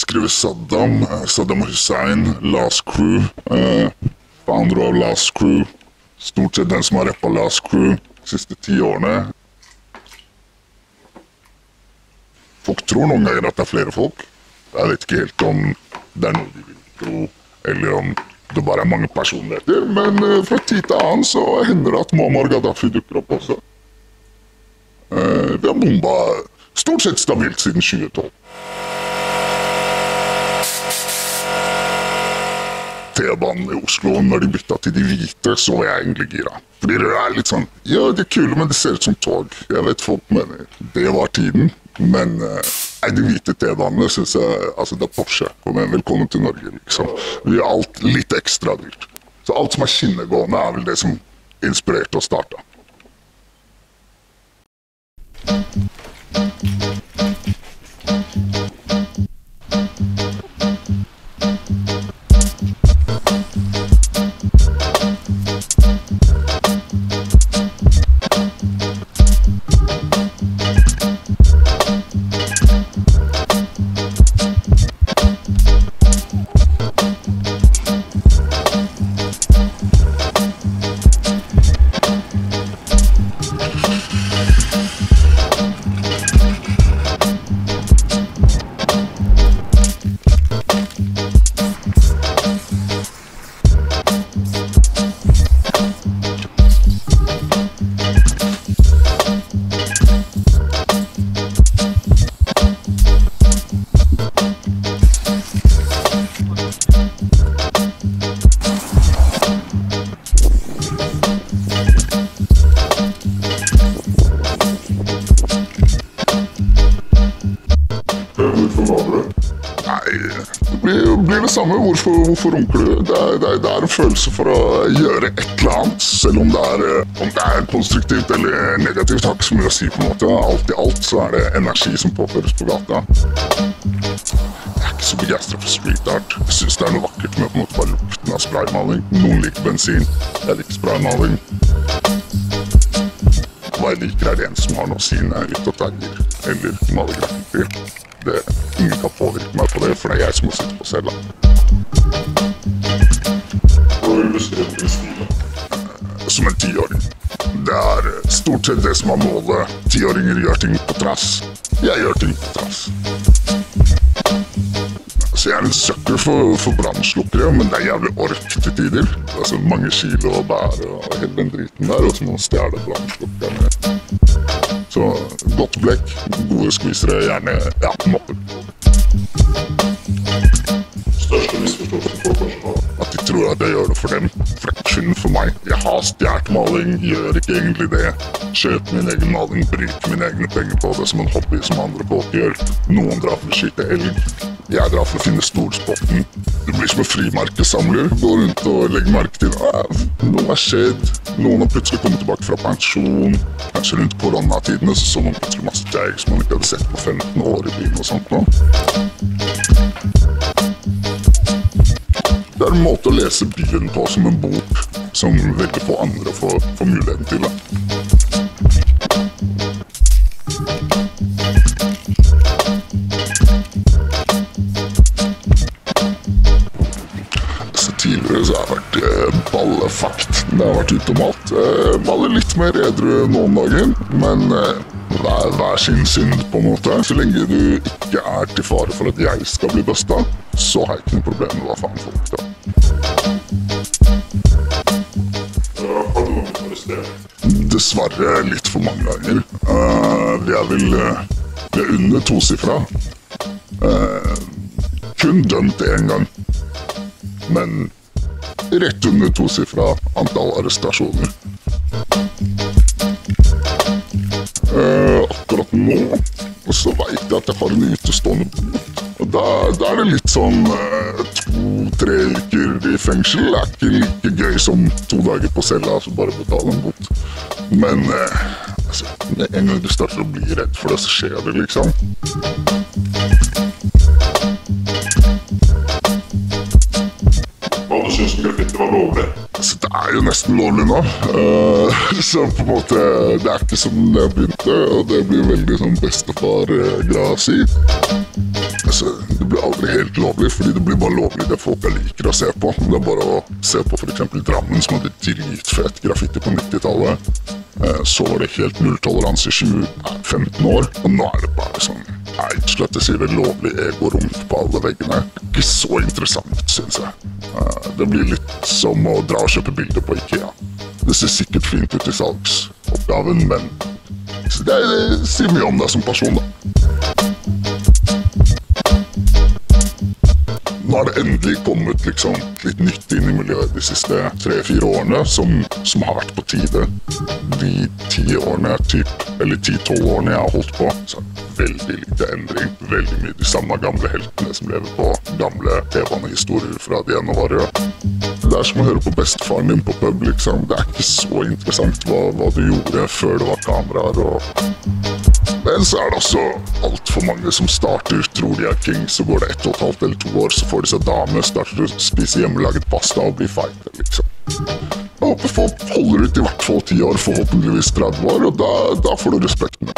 skriver Saddam, Saddam Hussein, Last Crew, founder av Last Crew, stort sett den som har rappet Last Crew de siste 10 årene. Folk tror noen ganger at det er flere folk. Jeg vet ikke helt om det er noe de vil tro, eller om det bare er mange personligheter, men fra tid til annen så hender det at Muammar Gaddafi dukker opp også. Vi har bomba stort sett stabilt siden 2012. T-banen i Oslo, når de bytta til de hvite, så var jeg egentlig gira. Fordi det er litt sånn, ja, de er kule, men det ser ut som tog. Jeg vet folk mener det var tiden, men de hvite T-banene synes jeg, altså det er Porsche. Velkommen til Norge, liksom. Vi gjør alt litt ekstra dyrt. Så alt som er skinnegående er vel det som inspirerte å starte. Det blir det samme. Hvorfor runker du? Det er en følelse for å gjøre et eller annet, selv om det er konstruktivt eller negativt, har ikke så mye å si på en måte. Alt i alt så er det energi som påføres på gata. Jeg er ikke så begeistret for street art. Jeg synes det er noe vakkert med på en måte bare lukten av spraymaling. Noen liker bensin, jeg liker spraymaling. Hva jeg liker er det en som har noe sine ut og tagger, eller maler graffiti. Ingen kan påvirke meg på det, for det er jeg som må sitte på cella. Hva vil du beskrive din stil? Som en 10-åring. Det er stort sett det som er målet. 10-åringer gjør ting på trass. Jeg gjør ting på trass. Så jeg er en søkker for brannslukkere, men det er jævlig ork til tider. Det er så mange kilo og bær og hele den driten der, og så må man stjele brannslukkerne. Så godt blekk, gode skvisere, gjerne, ja, mopper. Største misforståelse folk kanskje har? At de tror at jeg gjør det for dem, for det er kun for meg. Jeg har stjert maling, gjør ikke egentlig det. Kjøp min egen maling, bryter mine egne penger på det som en hobby som andre folk gjør. Noen drar for å skyte elg, jeg drar for å finne storspotten. Det blir som en frimerkesamler, går rundt og legger merke til noe har skjedd. Noen har plutselig kommet tilbake fra pensjon. Kanskje rundt koronatidene så man plutselig masse tags man ikke hadde sett på 15 år i byen og sånt nå. Det er en måte å lese byen på som en bok, som veldig få andre får muligheten til det. Tidligere så har jeg vært ballefakt. Det har vært ute og mat. Baller litt mer edru noen dager, men hver sin synd på en måte. Så lenge du ikke er til fare for at jeg skal bli busta, så har jeg ikke noe problem med hva faen folk da. Har du noe for sted? Dessverre litt for mange ganger. Vi er vel under 2-sifra. Kun dømt en gang. Men rett under 2-sifra antall arrestasjoner. Akkurat nå så vet jeg at jeg har en utestående bot. Og da er det litt sånn 2-3 uker i fengsel. Det er ikke like gøy som 2 dager på cella, så bare betale en bot. Men altså, med en gang du starter å bli redd for det, så skjer det liksom. Hva du synes om graffiti var lovlig? Altså, det er jo nesten lovlig nå. Så på en måte, det er ikke som det jeg begynte, og det blir veldig sånn bestefar-greia å si. Altså, det blir aldri helt lovlig, fordi det blir bare lovlig det folk liker å se på. Det er bare å se på for eksempel Drammen, som hadde dritfett graffiti på 90-tallet. Så var det helt nulltoleranse i 15 år, og nå er det bare sånn, nei, slett jeg sier det lovlig ego-rom på alle veggene. Ikke så interessant, synes jeg. Det blir litt som å dra og kjøpe bilder på IKEA. Det ser sikkert fint ut i salgsoppgaven, men det sier mye om deg som person, da. Nå har det endelig kommet liksom litt nytt inn i miljøet de siste 3-4 årene, som har vært på tide. De 10 årene, eller 10-12 årene jeg har holdt på, så er det veldig lite endring. Veldig mye de samme gamle heltene som lever på gamle T-banehistorier fra de ennå var røde. Det er som å høre på bestefaren din på pub, liksom. Det er ikke så interessant hva du gjorde før det var kameraer. Men så er det også alt for mange som starter, tror de er king, så går det 1,5 eller 2 år, så får de seg dame, starter å spise hjemmelaget pasta og blir feite, liksom. Jeg håper folk holder ut i hvert fall 10 år, forhåpentligvis 30 år, og da får du respekten.